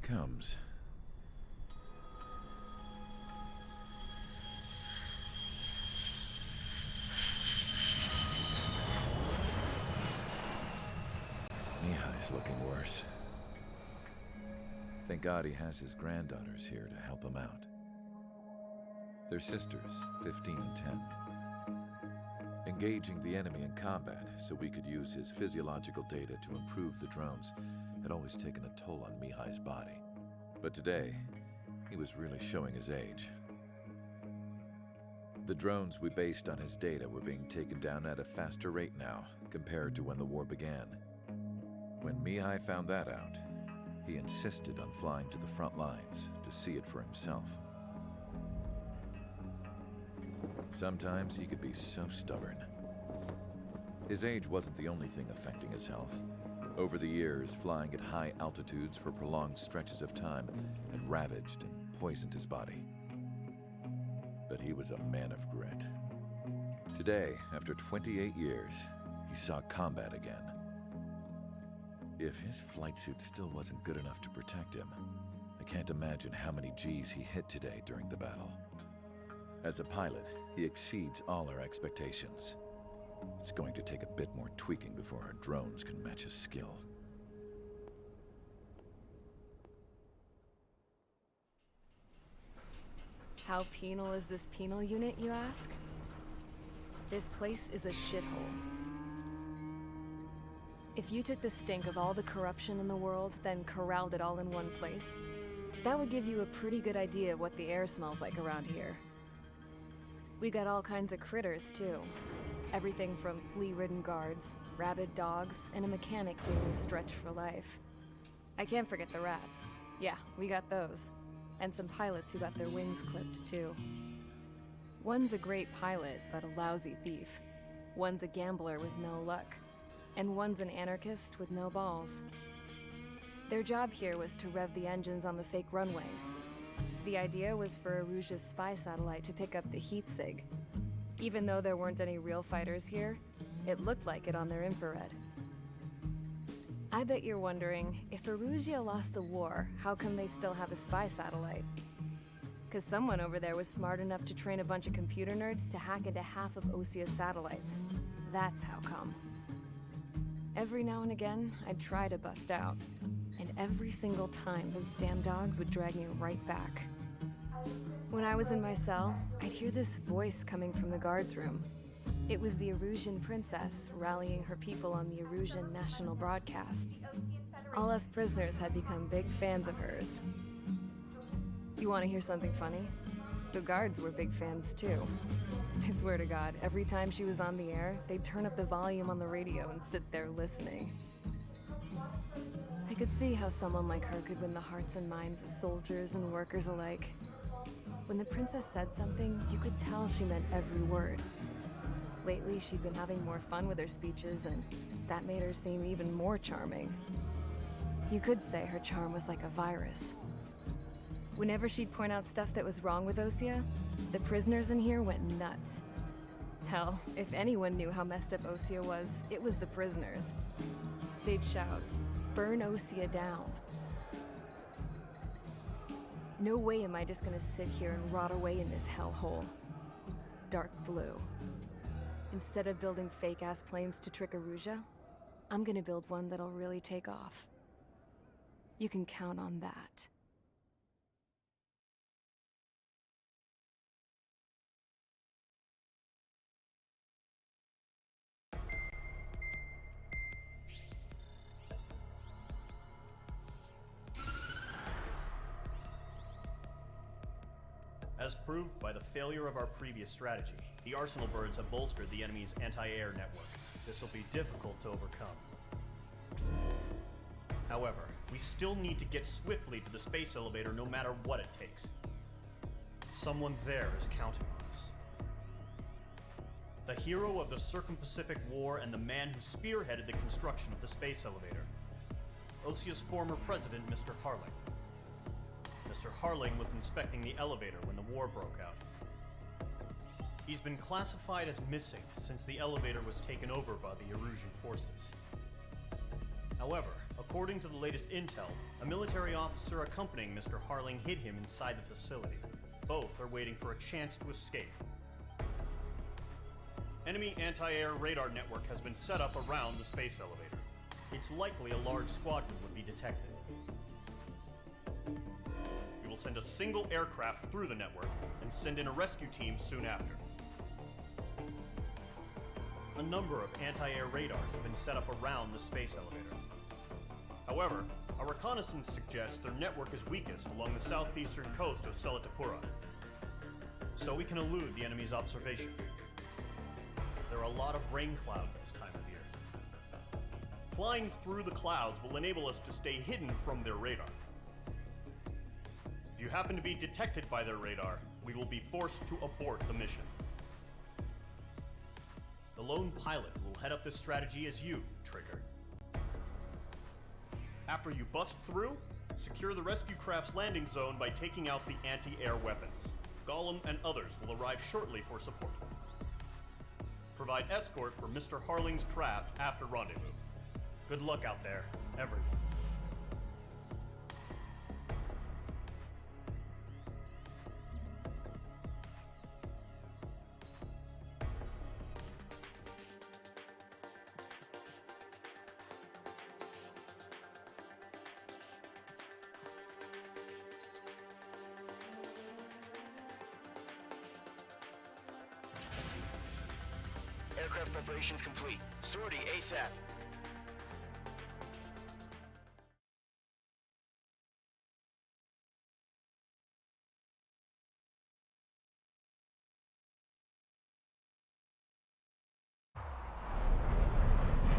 comes. Mihai's looking worse. Thank God he has his granddaughters here to help him out. They're sisters, 15 and 10. Engaging the enemy in combat so we could use his physiological data to improve the drones had always taken a toll on Mihai's body. But today, he was really showing his age. The drones we based on his data were being taken down at a faster rate now compared to when the war began. When Mihai found that out, he insisted on flying to the front lines to see it for himself. Sometimes he could be so stubborn. His age wasn't the only thing affecting his health. Over the years, flying at high altitudes for prolonged stretches of time had ravaged and poisoned his body. But he was a man of grit. Today, after 28 years, he saw combat again. If his flight suit still wasn't good enough to protect him, I can't imagine how many Gs he hit today during the battle. As a pilot, he exceeds all our expectations. It's going to take a bit more tweaking before our drones can match his skill. How penal is this penal unit, you ask? This place is a shithole. If you took the stink of all the corruption in the world, then corralled it all in one place, that would give you a pretty good idea of what the air smells like around here. We got all kinds of critters, too. Everything from flea-ridden guards, rabid dogs, and a mechanic doing stretch for life. I can't forget the rats. Yeah, we got those. And some pilots who got their wings clipped, too. One's a great pilot, but a lousy thief. One's a gambler with no luck. And one's an anarchist with no balls. Their job here was to rev the engines on the fake runways. The idea was for Aruja's spy satellite to pick up the heat sig. Even though there weren't any real fighters here, it looked like it on their infrared. I bet you're wondering, if Aruja lost the war, how come they still have a spy satellite? 'Cause someone over there was smart enough to train a bunch of computer nerds to hack into half of Osia's satellites. That's how come. Every now and again, I'd try to bust out. And every single time, those damn dogs would drag me right back. When I was in my cell, I'd hear this voice coming from the guards room. It was the Erusian princess rallying her people on the Erusian national broadcast. All us prisoners had become big fans of hers. You want to hear something funny? The guards were big fans too. I swear to God, every time she was on the air, they'd turn up the volume on the radio and sit there listening. I could see how someone like her could win the hearts and minds of soldiers and workers alike. When the princess said something, you could tell she meant every word. Lately, she'd been having more fun with her speeches, and that made her seem even more charming. You could say her charm was like a virus. Whenever she'd point out stuff that was wrong with Osia, the prisoners in here went nuts. Hell, if anyone knew how messed up Osia was, it was the prisoners. They'd shout, "Burn Osia down." No way am I just gonna sit here and rot away in this hellhole. Dark blue. Instead of building fake-ass planes to trick Aruja, I'm gonna build one that'll really take off. You can count on that. As proved by the failure of our previous strategy, the Arsenal birds have bolstered the enemy's anti-air network. This will be difficult to overcome. However, we still need to get swiftly to the space elevator no matter what it takes. Someone there is counting on us. The hero of the Circum-Pacific War and the man who spearheaded the construction of the space elevator. Osia's former president, Mr. Harling. Mr. Harling was inspecting the elevator when the war broke out. He's been classified as missing since the elevator was taken over by the Erusian forces. However, According to the latest intel, a military officer accompanying Mr. Harling hid him inside the facility. Both are waiting for a chance to escape. Enemy anti-air radar network has been set up around the space elevator. It's likely a large squadron would be detected. We will send a single aircraft through the network and send in a rescue team soon after. A number of anti-air radars have been set up around the space elevator. However, our reconnaissance suggests their network is weakest along the southeastern coast of Selatapura, so we can elude the enemy's observation. There are a lot of rain clouds this time of year. Flying through the clouds will enable us to stay hidden from their radar. If you happen to be detected by their radar, we will be forced to abort the mission. The lone pilot will head up this strategy as you, Trigger. After you bust through, secure the rescue craft's landing zone by taking out the anti-air weapons. Gollum and others will arrive shortly for support. Provide escort for Mr. Harling's craft after rendezvous. Good luck out there, everyone. Aircraft preparations complete. Sortie ASAP.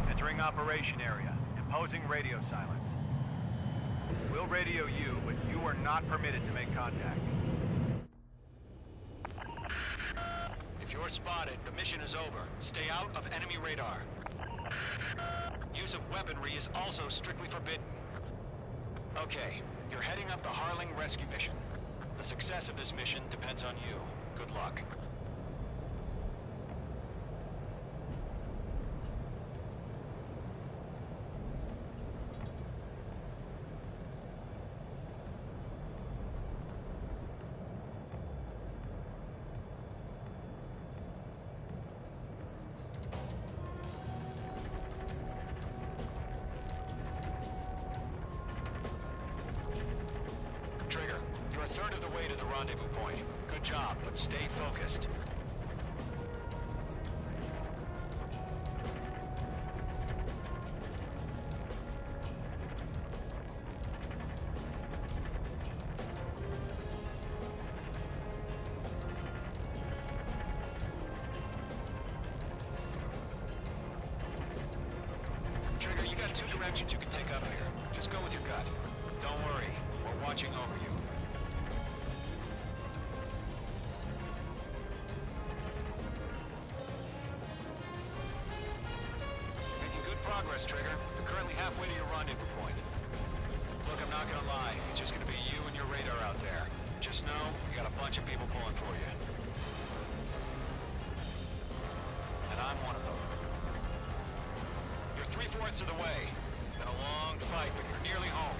Entering operation area. Imposing radio silence. We'll radio you, but you are not permitted to make contact. If you're spotted, the mission is over. Stay out of enemy radar. Use of weaponry is also strictly forbidden. Okay, you're heading up the Harling rescue mission. The success of this mission depends on you. Good luck. Trigger, you're a third of the way to the rendezvous point. Good job, but stay focused. Trigger, you got two directions you can take up here. Just go with your gut. Don't worry, we're watching over you. Making good progress, Trigger. You're currently halfway to your rendezvous point. Look, I'm not gonna lie. It's just gonna be you and your radar out there. Just know, you got a bunch of people pulling for you. And I'm one of them. You're 3/4 of the way. Been a long fight, but you're nearly home.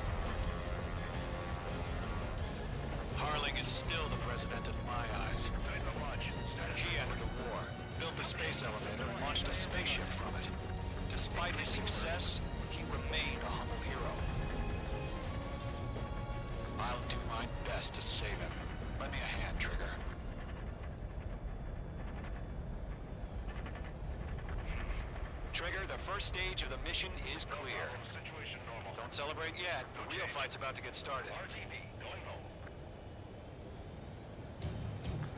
Harling is still the president in my eyes. He ended the war, built the space elevator, and launched a spaceship from it. Despite his success, he remained a humble hero. I'll do my best to save him. Lend me a hand, Trigger. Trigger, the first stage of the mission is clear. Don't celebrate yet. The real fight's about to get started.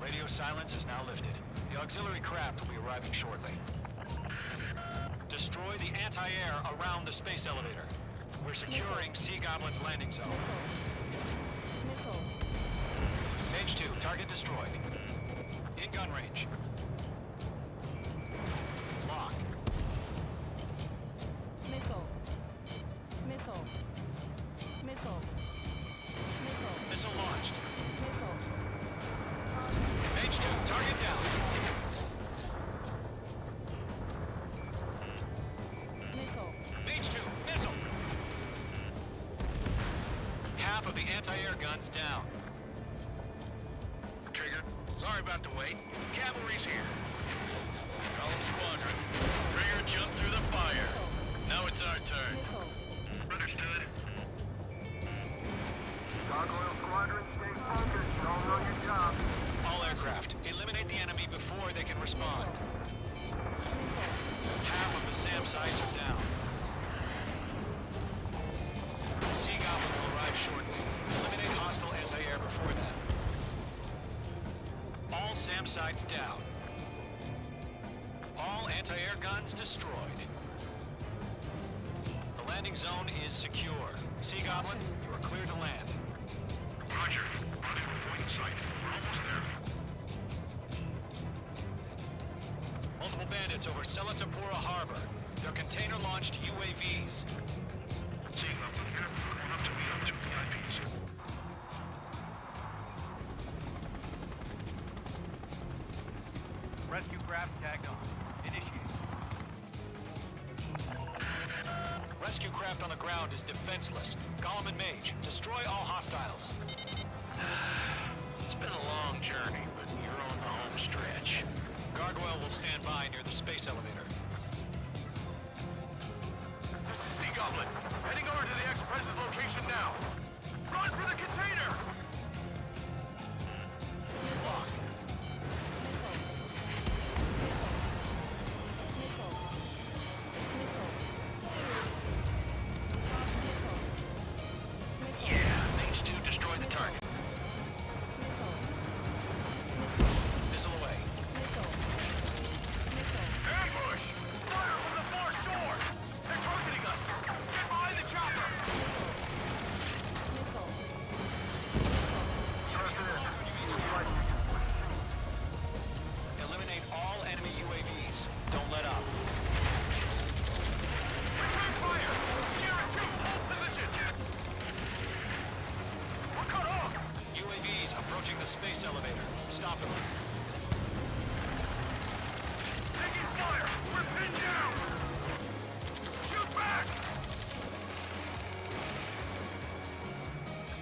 Radio silence is now lifted. The auxiliary craft will be arriving shortly. Destroy the anti-air around the space elevator. We're securing Sea Goblin's landing zone. Mage 2, target destroyed. In gun range. Locked. Missile. Missile. Missile. Missile. Missile launched. Missile. Mage 2, target down. Missile. Mage 2, missile. Half of the anti-air guns down. Trigger, sorry about the wait. Cavalry's here. Call them squadron. Trigger jumped through the fire. Now it's our turn. Understood. Gargoyle Squadron, stay focused. Y'all know your job. All aircraft, eliminate the enemy before they can respond. Half of the SAM sites are down. The Sea Goblin will arrive shortly. Eliminate hostile anti-air before that. All SAM sites down. All anti-air guns destroyed. The landing zone is secure. Sea Goblin, you are clear to land. Roger. Running point sight. We're almost there. Multiple bandits over Selatapura Harbor. They're container-launched UAVs. Seeing up here. Going up to meet up 2 VIPs. Rescue craft tagged on. Initiate. Rescue craft on the ground is defenseless. Golem and Mage, destroy all hostiles. It's been a long journey, but you're on the home stretch. Gargoyle will stand by near the space elevator. This is Sea Goblin. Heading over to the Express's location now. Run for the container! Locked. Yeah, Mage 2 destroy the target. Missile away. Ambush! Fire from the far shore! They're targeting us! Get behind the chopper! Eliminate all enemy UAVs. Don't let up. Return fire! Sierra 2, hold position! We're cut off! UAVs approaching the space elevator. Stop them. Taking fire! We're pinned down! Shoot back!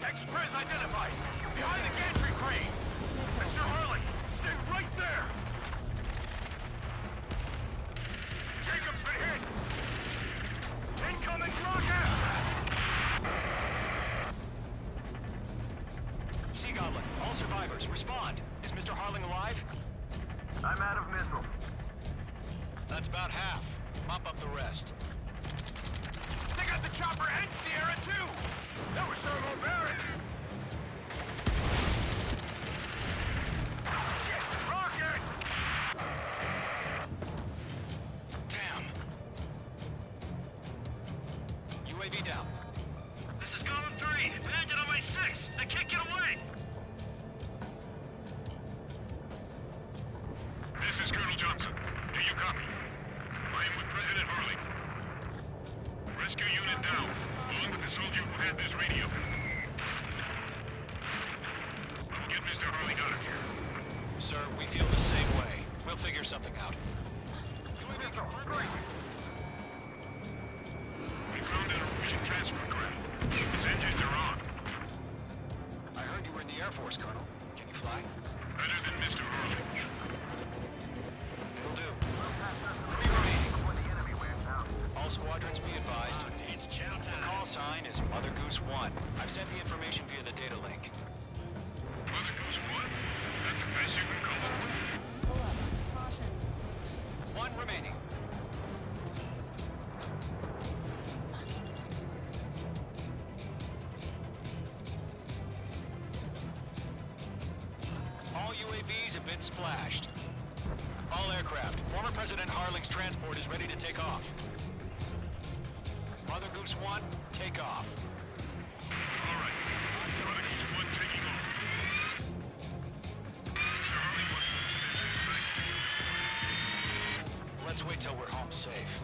Express identified! Behind the gantry crane! Mr. Hurley, stay right there! Jacob's been hit! Incoming rocket! Sea Goblin, all survivors, respond. Is Mr. Harling alive? I'm out of missiles. That's about half. Mop up the rest. They got the chopper and Sierra too! That was thermobaric! Rocket! Damn. UAV down. This is Column 3. Landed on my 6. I can't get away. This is Colonel Johnson. Do you copy? I am with President Harley. Rescue unit down, along with the soldier who had this radio. I'll get Mr. Harley out of here. Sir, we feel the same way. We'll figure something out. UAV confirmed. We found an Russian transfer craft. His engines are on. I heard you were in the Air Force, Colonel. Can you fly? Better than Mr. Harley. It'll do. 3 remaining. All squadrons be advised. It's chow The time. call sign is Mother Goose 1. I've sent the information via the data link. Mother Goose 1? That's the best you can call it. Pull up. Caution. 1 remaining. All UAVs have been splashed. All aircraft. Former President Harling's transport is ready to take off. Mother Goose 1, take off. All right. Mother Goose 1 taking off. Mr. Harley wants to stand. Let's wait till we're home safe.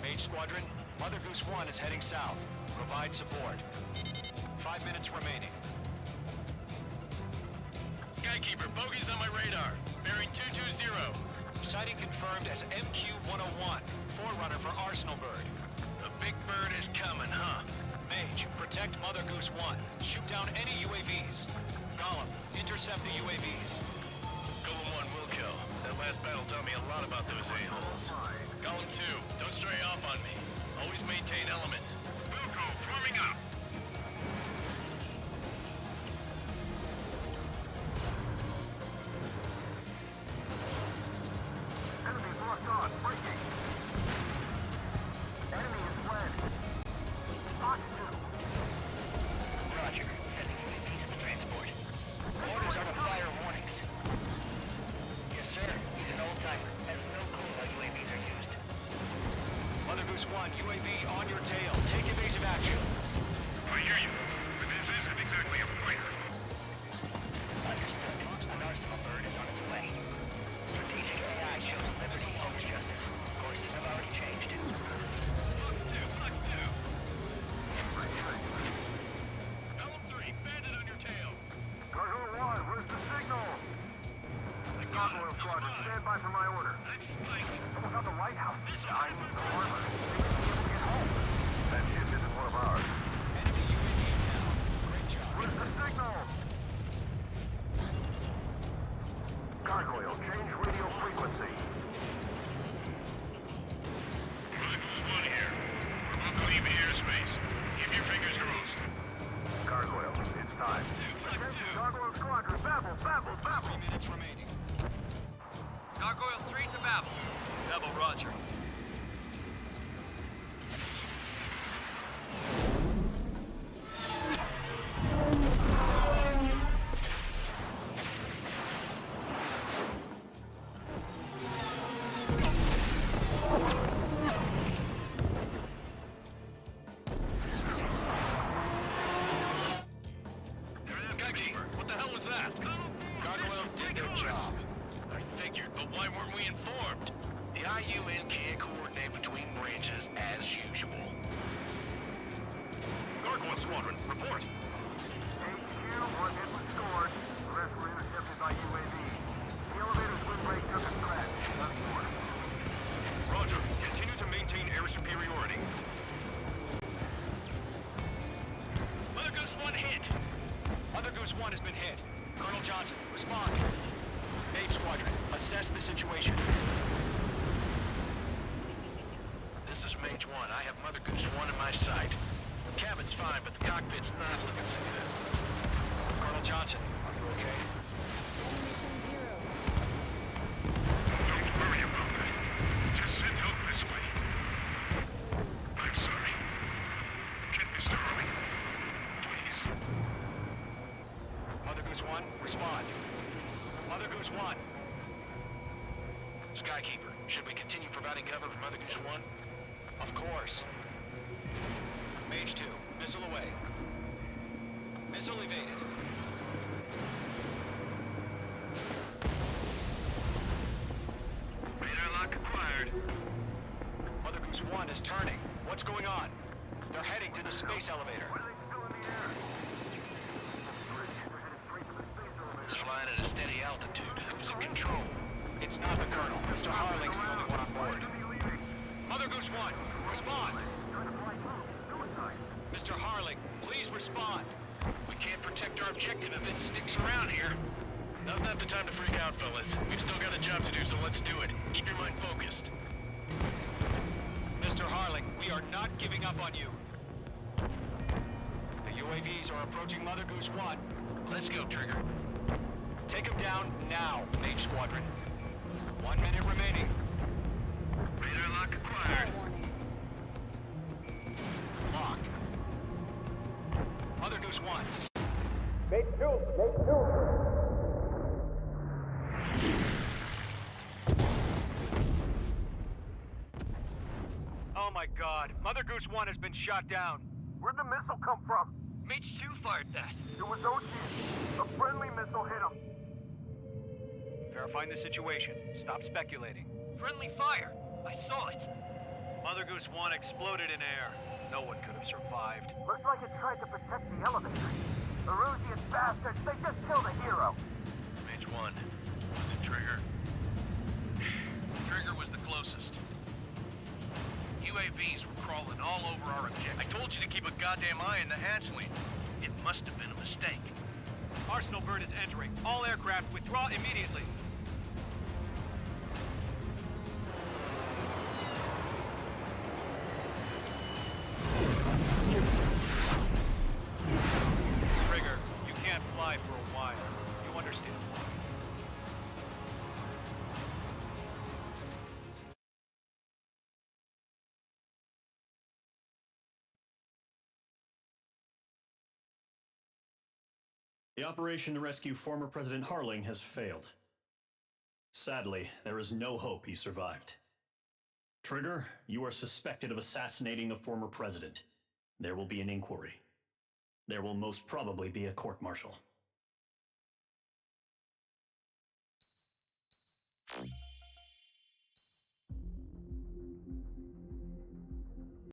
Mage Squadron, Mother Goose 1 is heading south. Provide support. 5 minutes remaining. Skykeeper, bogeys on my radar. Bearing 220. Sighting confirmed as MQ-101, forerunner for Arsenal Bird. A big Big Bird is coming, huh? Mage, protect Mother Goose 1. Shoot down any UAVs. Gollum, intercept the UAVs. Golem 1 will kill. That last battle taught me a lot about those a-holes. Golem 2, don't stray off on me. Always maintain element. Wilco, forming up. Enemy locked on. Breaking. Enemy is fled. Fox 2. Roger. Sending UAVs to transport. Orders are to fire warnings. Yes, sir. He's an old-timer. Has no clue how UAVs are used. Mother Goose 1, UAV on your tail. Take evasive action. I hear you, but this isn't exactly a fighter. Understood. An arsenal bird is on its way. Strategic AI chose liberty over justice. Courses have already changed. Fuck two. Golem 3, bandit on your tail. Cargo 1, where's the signal? Gargoyle Squadron, stand by for my order. That's Spike. Someone's on the lighthouse. I need the armor. They may be able to get home. That ship isn't one of ours. Enemy UAV down. Great job. Where's the signal? Gargoyle, change radio frequency. Mother Goose 1 here. We're about to leave the airspace. Keep your fingers crossed. Gargoyle, it's time. Attention, Gargoyle Squadron, babble, babble, 3 babble. minutes remaining. Gargoyle 3 to Babel. Babel, roger. Skykeeper, what the hell was that? Gargoyle did their job. I figured, but why weren't we informed? The IUN can't coordinate between branches as usual. Gargoyle Squadron, report. HQ, one hit was scored. The rest were intercepted by UAV. The elevator's wind break took a crash. Running order. Roger, continue to maintain air superiority. Mother Goose 1 hit. Mother Goose 1 has been hit. Colonel Johnson, respond. Mage Squadron, assess the situation. This is Mage 1. I have Mother Goose 1 in my sight. The cabin's fine, but the cockpit's not looking so good. Colonel Johnson, are you okay? Don't worry about that. Just send help this way. I'm sorry. Get Mr. Hurley. Please. Mother Goose 1, respond. Mother Goose 1. Skykeeper, should we continue providing cover for Mother Goose 1? Of course. Mage 2, missile away. Missile evaded. Radar lock acquired. Mother Goose 1 is turning. What's going on? They're heading to the space elevator. Why are they still in the air? We're headed straight to the space elevator. It's flying at a steady altitude. Who's in control? It's not the Colonel. Mr. Harling's the only one on board. Mother Goose 1, respond. Mr. Harling, please respond. We can't protect our objective if it sticks around here. Now's not the time to freak out, fellas. We've still got a job to do, so let's do it. Keep your mind focused. Mr. Harling, we are not giving up on you. The UAVs are approaching Mother Goose 1. Let's go, Trigger. Take them down now, Mage Squadron. 1 minute remaining. Radar lock acquired. Locked. Mother Goose 1. Oh my god. Mother Goose 1 has been shot down. Where'd the missile come from? Mage 2 fired that. It was OG. A friendly missile hit him. Verifying the situation. Stop speculating. Friendly fire. I saw it. Mother Goose 1 exploded in air. No one could have survived. Looks like it tried to protect the elevator. The Erusian bastards, they just killed a hero. Mage 1. Was it Trigger? Trigger was the closest. UAVs were crawling all over our objective. I told you to keep a goddamn eye on the hatchling. It must have been a mistake. Arsenal bird is entering. All aircraft withdraw immediately. Trigger, you can't fly for a while. You understand? The operation to rescue former President Harling has failed. Sadly, there is no hope he survived. Trigger, you are suspected of assassinating a former president. There will be an inquiry. There will most probably be a court-martial.